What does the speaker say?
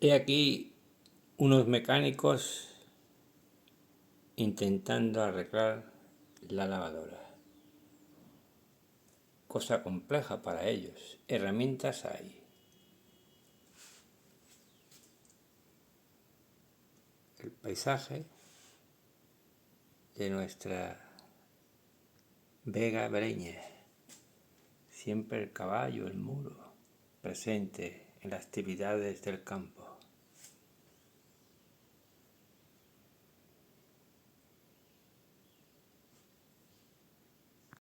He aquí unos mecánicos intentando arreglar la lavadora. Cosa compleja para ellos. Herramientas hay. El paisaje de nuestra Vega Breña. Siempre el caballo, el muro, presente en las actividades del campo.